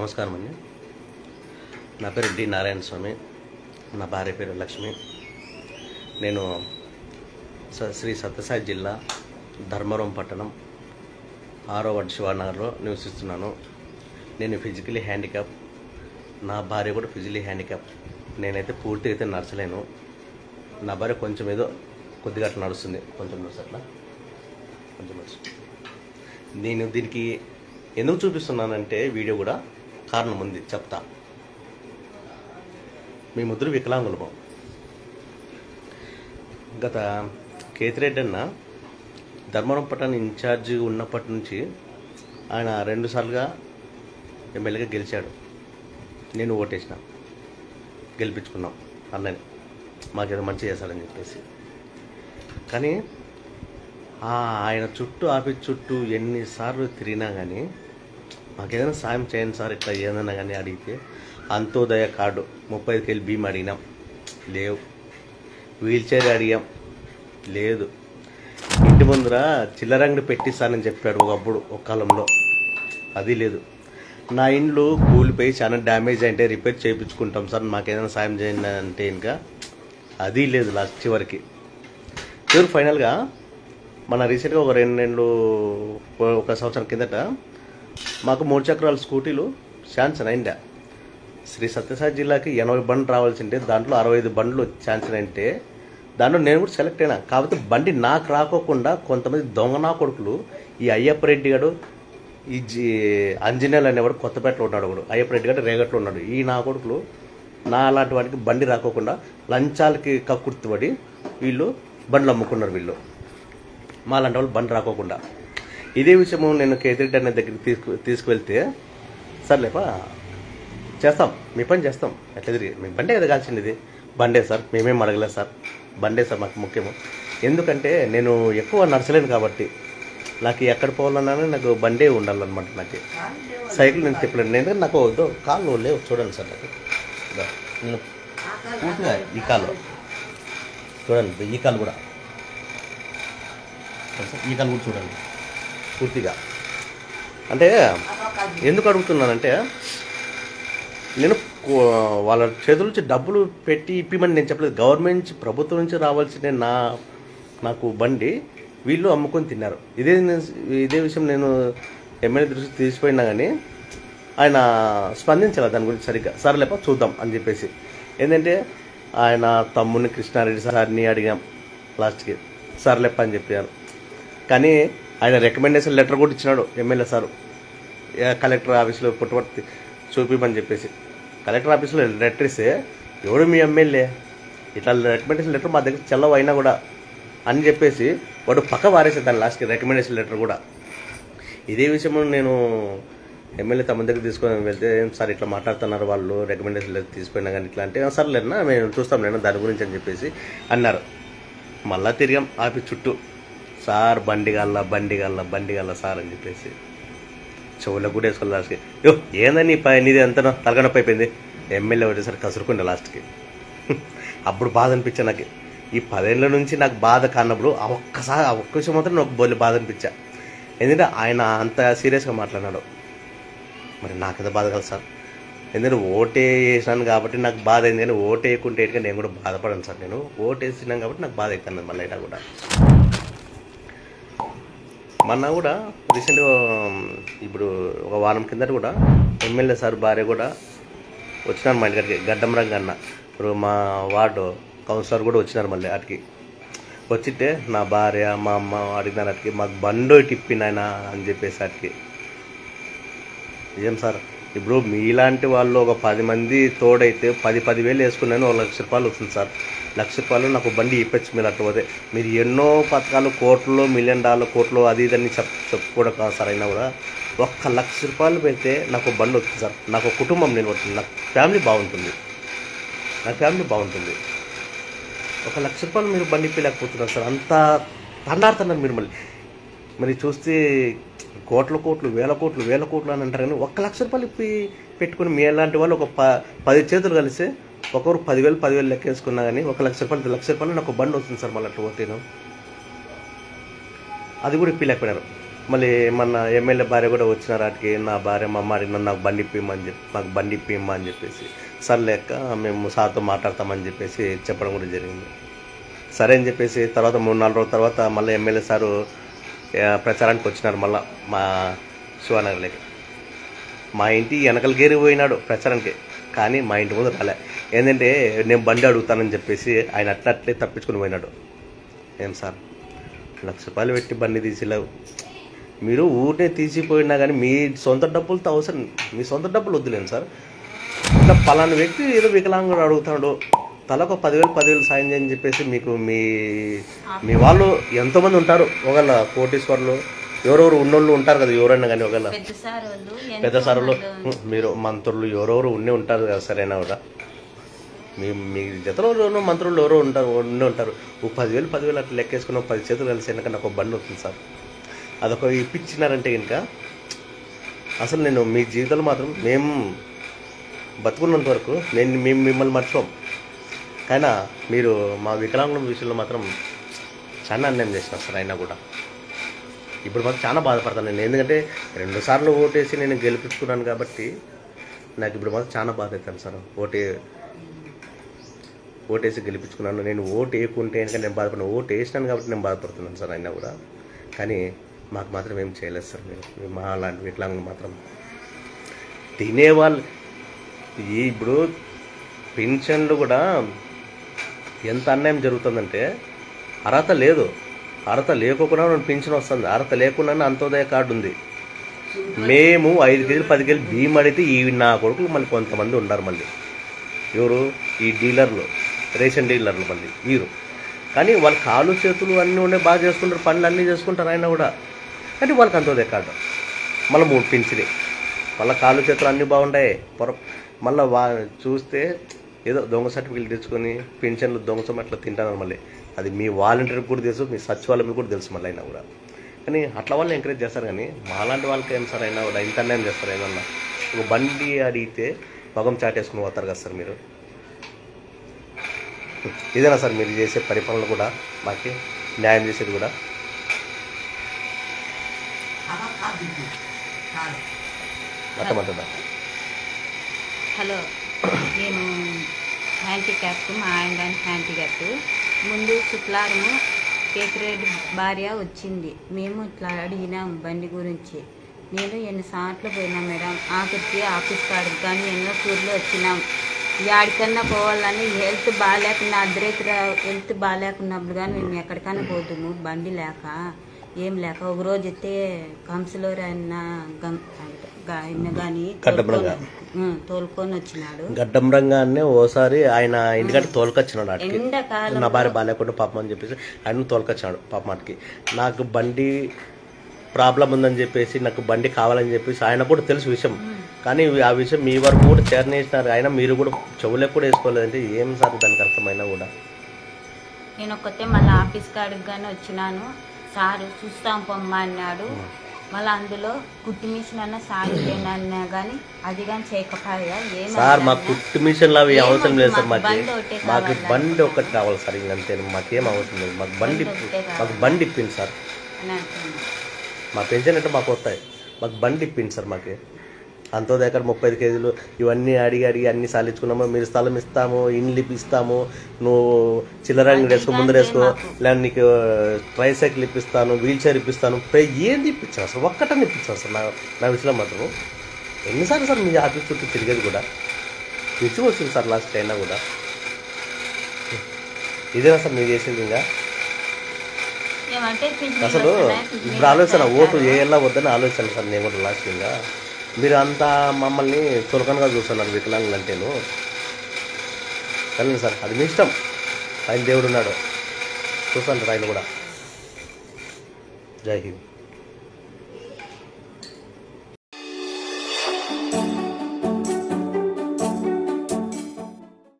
నమస్కారం అండి. నా పేరు డి నారాయణ స్వామి, నా భార్య పేరు లక్ష్మి. నేను శ్రీ సత్యసాయి జిల్లా ధర్మవరం పట్టణం 6వ వార్డు శివానగర్లో నివసిస్తున్నాను. నేను ఫిజికలీ హ్యాండిక్యాప్, నా భార్య కూడా ఫిజికలీ హ్యాండిక్యాప్. నేనైతే పూర్తిగా అయితే నడచలేను. నా భార్య కొంచెం ఏదో కొద్దిగా అట్లా నడుస్తుంది, కొంచెం నడుస్తట్లా కొంచెం నడుస్తుంది. నేను దీనికి ఎందుకు చూపిస్తున్నానంటే వీడియో కూడా కారణం ఉంది, చెప్తా. మీ ముగ్గురు వికలాంగులము. గత కేతిరెడ్డి అన్న ధర్మవరం పట్టణ ఇన్ఛార్జి ఉన్నప్పటి నుంచి ఆయన 2 సార్లుగా ఎమ్మెల్యేగా గెలిచాడు. నేను ఓటేసిన, గెలిపించుకున్నాం అన్నని, మాకేదో మంచి చేశాడని చెప్పేసి. కానీ ఆయన చుట్టూ ఆఫీస్ చుట్టూ ఎన్నిసార్లు తిరిగినా కానీ మాకేదైనా సాయం చేయండి సార్, ఇట్లా ఏదైనా కానీ అడిగితే అంత్యోదయ కార్డు 35 కేజీలు బియ్యం అడిగినాం, లేవు. వీల్ చైర్ అడిగాం, లేదు. ఇంటి ముందర చిల్లరంగడి పెట్టిస్తానని చెప్పాడు ఒకప్పుడు, ఒక కాలంలో, అది లేదు. నా ఇండ్లు కూలిపోయి చాలా డ్యామేజ్ అంటే రిపేర్ చేయించుకుంటాం సార్, మాకేదైనా సాయం చేయండి అంటే ఇంకా అది లేదు. లాస్ట్ చివరికి ఫైనల్గా మన రీసెంట్గా ఒక 2 నెలలు, ఒక సంవత్సరం కిందట మాకు 3 చక్రాల స్కూటీలు శాంక్షన్ అయిందా. శ్రీ సత్యసాయి జిల్లాకి 80 బండ్లు రావాల్సింటే దాంట్లో 65 బండ్లు శాంక్షన్ అంటే దాంట్లో నేను కూడా సెలెక్ట్ అయినా. కాకపోతే బండి నాకు రాకోకుండా కొంతమంది దొంగనా కొడుకులు, ఈ అయ్యప్ప రెడ్డి గారు, ఈ అంజనేయులు అనేవాడు కొత్తపేటలో ఉన్నాడు, ఒకడు అయ్యప్ప రెడ్డి గారు రేగట్లో ఉన్నాడు. ఈ నా కొడుకులు నా అలాంటి వాడికి బండి రాకోకుండా లంచాలకి కక్కుర్తిపడి వీళ్ళు బండ్లు అమ్ముకున్నారు. వీళ్ళు మా లాంటి వాళ్ళు బండి రాకోకుండా. ఇదే విషయము నేను కేతిరెడ్డి అనే దగ్గరికి తీసుకువెళ్తే, సర్లేపా చేస్తాం, మీ పని చేస్తాం, ఎట్లా తిరిగి మీ బండే కదా కాల్చింది, ఇది బండే సార్, మేమేం అడగలేదు సార్, బండే సార్ మాకు ముఖ్యము. ఎందుకంటే నేను ఎక్కువ నడచలేను కాబట్టి, నాకు ఎక్కడ పోవాలన్నా నాకు బండే ఉండాలన్నమాట. నాకు సైకిల్ నేను తిప్పలేను. నేను నాకు కాళ్ళు లేవు, చూడండి సార్. నాకు నేను పూర్తిగా ఈ కాళ్ళు చూడండి, ఈ కాళ్ళు కూడా, ఈ కాళ్ళు కూడా చూడండి పూర్తిగా. అంటే ఎందుకు అడుగుతున్నానంటే, నేను వాళ్ళ చేతుల నుంచి డబ్బులు పెట్టి ఇప్పిమని నేను చెప్పలేదు. గవర్నమెంట్ ప్రభుత్వం నుంచి రావాల్సిన నాకు బండి వీళ్ళు అమ్ముకొని తిన్నారు. ఇదే విషయం నేను ఎమ్మెల్యే దృష్టి తీసిపోయినా కానీ ఆయన స్పందించాలి దాని గురించి సరిగ్గా. సరేలేప చూద్దాం అని చెప్పేసి. ఏంటంటే ఆయన తమ్ముని కృష్ణారెడ్డి సార్ని అడిగాం, లాస్ట్కి సర్లేప అని చెప్పారు. కానీ ఆయన రికమెండేషన్ లెటర్ కూడా ఇచ్చినాడు ఎమ్మెల్యే సారు, కలెక్టర్ ఆఫీస్లో పుట్టుబట్టి చూపిమని చెప్పేసి. కలెక్టర్ ఆఫీస్లో లెటర్ ఇస్తే, ఎవడు మీ ఎమ్మెల్యే, ఇట్లా రికమెండేషన్ లెటర్ మా దగ్గర చెల్లవు అయినా కూడా అని చెప్పేసి వాడు పక్క వారేసాడు దాని లాస్ట్కి రికమెండేషన్ లెటర్ కూడా. ఇదే విషయం నేను ఎమ్మెల్యే తమ దగ్గర తీసుకొని వెళ్తే, సార్ ఇట్లా మాట్లాడుతున్నారు వాళ్ళు, రికమెండేషన్ లెటర్ తీసుకుపోయినా కానీ ఇట్లా అంటే, సర్లేనా మేము చూస్తాం నేను దాని గురించి అని చెప్పేసి అన్నారు. మళ్ళా తిరిగాం ఆఫీస్ చుట్టూ, సార్ బండి గల్ల సార్ అని చెప్పేసి. చెవులో కూడా వేసుకోవాలి లాస్ట్కి. యో ఏందని నీది ఎంత తలగనొప్పి అయిపోయింది. ఎమ్మెల్యే వచ్చేసరి కసురుకుండే లాస్ట్కి. అప్పుడు బాధ అనిపించా నాకు. ఈ 10 ఏళ్ళ నుంచి నాకు బాధ కానప్పుడు ఆ ఒక్క విషయం మాత్రం నాకు బోల్లి బాధ అనిపించా. ఎందుకంటే ఆయన అంత సీరియస్గా మాట్లాడినాడు. మరి నాకేదో బాధ కదా సార్, ఎందుకంటే ఓటే వేసినాను కాబట్టి నాకు బాధ అయింది. కానీ ఓటు వేయకుంటే నేను కూడా బాధపడాను సార్. నేను ఓటు వేసినాను కాబట్టి నాకు బాధ అవుతుంది. మళ్ళీ అయినా కూడా మొన్న కూడా రీసెంట్గా ఇప్పుడు ఒక వారం కిందట కూడా ఎమ్మెల్యే సార్ భార్య కూడా వచ్చినారు మా ఇంటికి, గడ్డం రంగ అన్న. ఇప్పుడు మా వార్డు కౌన్సిలర్ కూడా వచ్చినారు మళ్ళీ అటుకి. వచ్చితే నా భార్య మా అమ్మ అడిగినారు అటుకి, మాకు బండి టిప్పినాయన అని చెప్పేసి అటుకి. నిజం సార్, ఇప్పుడు మీలాంటి వాళ్ళు ఒక 10 మంది తోడైతే 10,000 వేసుకున్నాను, ₹1,00,000 వస్తుంది సార్. ₹1,00,000 నాకు బండి ఇప్పచ్చు. మీరు అట్లా పోతే మీరు ఎన్నో పథకాలు, కోట్లు, $1 మిలియన్ కోట్లు అది ఇదని చెప్పుకోవడం కాదు సార్. అయినా కూడా ₹1,00,000 పెడితే నాకు బండి వస్తుంది సార్. నాకు కుటుంబం నేను వస్తుంది, నాకు ఫ్యామిలీ బాగుంటుంది, ₹1,00,000 మీరు బండి ఇప్పలేకపోతున్నారు సార్. అంత తండాడుతున్నారు మీరు. మరి చూస్తే కోట్లు, వేల కోట్లు అని అంటారు. కానీ ₹1,00,000 ఇప్పి పెట్టుకుని మీ లాంటి వాళ్ళు ఒక 10 చేతులు కలిసి ఒకరు 10,000 లెక్క వేసుకున్నా కానీ ₹1,00,000 నాకు బండి వస్తుంది సార్. మళ్ళీ అట్లా పోతేను అది కూడా ఇప్పిలేకపోయినారు. మళ్ళీ మన ఎమ్మెల్యే భార్య కూడా వచ్చినారు వాటికి. నా భార్య మా అమ్మ అడిగిన నాకు బండి ఇప్పిమ్మని చెప్పి, నాకు బండి ఇప్పిమ్మా అని చెప్పేసి, సర్లేక మేము సార్తో మాట్లాడతామని చెప్పేసి చెప్పడం కూడా జరిగింది. సరే అని చెప్పేసి తర్వాత 3-4 రోజుల తర్వాత మళ్ళీ ఎమ్మెల్యే సారు ప్రచారానికి వచ్చినారు. మళ్ళీ మా శివానగర్లోకి మా ఇంటి వెనకల గేరి పోయినాడు ప్రచారానికి, కానీ మా ఇంటి ముందు రాలే. ఏంటంటే నేను బండి అడుగుతానని చెప్పేసి ఆయన అట్లే తప్పించుకుని పోయినాడు. ఏం సార్, ₹1,00,000 పెట్టి బండి తీసిలేవు, మీరు ఊటే తీసిపోయినా కానీ మీ సొంత డబ్బులతో అవసరం, మీ సొంత డబ్బులు వద్దులేను సార్. ఇట్లా పలానా వ్యక్తి ఏదో వికలాంగుడు అడుగుతాడు, తలకు 10,000 సాయం చేయని చెప్పేసి మీకు మీ వాళ్ళు ఎంతోమంది ఉంటారు, ఒకళ్ళ కోటీశ్వర్లు ఎవరెవరు ఉన్నోళ్ళు ఉంటారు కదా, ఎవరైనా కానీ ఒకళ్ళ పెద్ద సార్లు మీరు మంత్రులు ఎవరెవరు ఉండే ఉంటారు కదా. సరైనా కూడా మీ జతలో మంత్రులు ఎవరో ఉండే ఉంటారు. 10,000 అట్లా లెక్కేసుకున్న 10 చేతులు కలిసి వెనక నాకు ఒక బండి వస్తుంది సార్. అదొక ఇప్పించినారంటే కనుక అసలు నేను మీ జీవితంలో మాత్రం మేము బతుకున్నంత వరకు మేము మిమ్మల్ని మర్చిపోం. కానీ మీరు మా వికలాంగుల విషయంలో మాత్రం చాలా అన్యాయం చేసినారు సార్. అయినా కూడా ఇప్పుడు మాకు చాలా బాధపడతాను నేను, ఎందుకంటే 2 సార్లు ఓటేసి నేను గెలిపించుకున్నాను కాబట్టి నాకు ఇప్పుడు మాత్రం చాలా బాధ అవుతాను సార్. ఓటేసి గెలిపించుకున్నాను, నేను ఓటు వేయకుంటే కనుక నేను బాధపడిన, ఓటు వేసినాను కాబట్టి నేను బాధపడుతున్నాను సార్. అయినా కూడా కానీ మాకు మాత్రం ఏం చేయలేదు సార్. మీరు మా అలాంటి వికలాంగులు మాత్రం తినేవాళ్ళు. ఇప్పుడు పెన్షన్లు కూడా ఎంత అన్యాయం జరుగుతుందంటే, అర్హత లేదు, అర్హత లేకుండా పెన్షన్ వస్తుంది, అర్హత లేకుండా అంత్యోదయ కార్డు ఉంది. మేము 5 కేజీలు 10 కేజీలు బియ్యం అడిగితే ఈ నా కొడుకులు మళ్ళీ కొంతమంది ఉన్నారు. మళ్ళీ ఎవరు ఈ డీలర్లు, రేషన్ డీలర్లు మళ్ళీ వీరు. కానీ వాళ్ళ కాళ్ళు చేతులు అన్నీ ఉండే బాగా చేసుకుంటారు, పనులు అన్నీ చేసుకుంటారు. అయినా కూడా కానీ వాళ్ళకి అంత్యోదయ కార్డు మళ్ళీ 3 పెన్షన్లు, మళ్ళీ కాళ్ళు చేతులు అన్నీ బాగుంటాయి. మళ్ళీ చూస్తే ఏదో దొంగ సర్టిఫికెట్లు తెచ్చుకొని పెన్షన్లు దొంగసం అట్లా తింటాను. మళ్ళీ అది మీ వాలంటీర్కి కూడా తెలుసు, మీ సచివాలయం కూడా తెలుసు. మళ్ళీ అయినా కూడా కానీ అట్లా వాళ్ళని ఎంకరేజ్ చేస్తారు. కానీ మాలాంటి వాళ్ళకి ఏం సార్ అయినా కూడా ఇంత అన్యాయం చేస్తారు. ఏమన్నా ఒక బండి అడిగితే మగం చాటేసుకుని పోతారు కదా సార్ మీరు. ఇదేనా సార్ మీరు చేసే పరిపాలన కూడా, మాకి న్యాయం చేసేది కూడా? అర్థమవుతుందా? హలో, నేను హ్యాండిక్యాప్, మా ఆయన కానీ హ్యాండిక్యాప్. ముందు శుక్లారము కేతిరెడ్డి భార్య వచ్చింది, మేము ఇట్లా అడిగినాం బండి గురించి. నేను ఎన్నిసార్లు పోయినా మేడం, ఆఖరికి ఆఫీస్ కాడికి కానీ ఎన్నో టూర్లు వచ్చినాం. ఎక్కడికన్నా పోవాలని హెల్త్ బాగాలేకున్నా, అర్ధరేత్రి హెల్త్ బాగాలేకున్నప్పుడు కానీ మేము ఎక్కడికైనా పోతాము, బండి లేక ఏం లేక. ఒక రోజు అయితే కంసులూరు అయినా కానీ తోలుకొని వచ్చినాడు. గడ్డంరంగానే ఓసారి ఆయన ఇంటికంటే తోలుకొచ్చినాడు. నా భార్య బాగాలేకుండా పాపం అని చెప్పేసి ఆయన తోలుకొచ్చినాడు పాపమాటికి. నాకు బండి ప్రాబ్లం ఉందని చెప్పేసి, నాకు బండి కావాలని చెప్పేసి ఆయన కూడా తెలుసు విషయం. కానీ ఆ విషయం మీ వరకు కూడా చేరనేసినారు. ఆయన మీరు కూడా చెవులకు కూడా వేసుకోలేదంటే ఏం సార్ దానికి అర్థమైనా కూడా. నేను ఒక్కతే మళ్ళీ ఆఫీస్ కాడికి కానీ వచ్చినాను. సారు చూస్తాం పొమ్మ అన్నాడు. మళ్ళీ అందులో కుట్టు మిషన్ అన్న సాగిపోయినా కానీ అది కానీ చేయకపోయా. సార్ మాకు కుట్టు మిషన్లు అవి అవసరం లేదు సార్. మాకు బండి ఒక్కటి కావాలి సార్, ఇంకంతే. మాకేం అవసరం లేదు. మాకు బండి ఇప్పింది సార్. మా పెన్షన్ అంటే మాకు వస్తాయి, మాకు బండి ఇప్పింది సార్. మాకు అంత్యోదయ కార్డు 35 కేజీలు ఇవన్నీ అడిగి అన్ని సాధించుకున్నాము. మీరు స్థలం ఇస్తాము, ఇండ్లు ఇప్పిస్తాము, నువ్వు చిల్లరంగి వేసుకో ముందర వేసుకో, లేదా నీకు ట్రైసైకిల్ ఇప్పిస్తాను, వీల్ చైర్ ఇప్పిస్తాను. ఏంది ఇప్పించాను సార్? ఒక్కటని ఇప్పించాను సార్. నా విషయంలో మాత్రం ఎన్నిసార్లు సార్ మీ ఆఫీస్ చుట్టూ తిరిగేది కూడా విచ్చి వచ్చింది సార్. లాస్ట్ అయినా కూడా ఇదేనా సార్ మీరు చేసింది? ఇంకా అసలు ఇప్పుడు ఆలోచన ఓటు వేయాలా వద్దని ఆలోచన సార్. నేను కూడా లాస్ట్ ఇంకా మీరు అంతా మమ్మల్ని చులకనగా చూస్తున్నారు వికలాంగులు అంటేను. కానీ సార్ అది మీ ఇష్టం, ఆయన దేవుడు ఉన్నాడు చూస్తాను ఆయన కూడా. జై హింద్.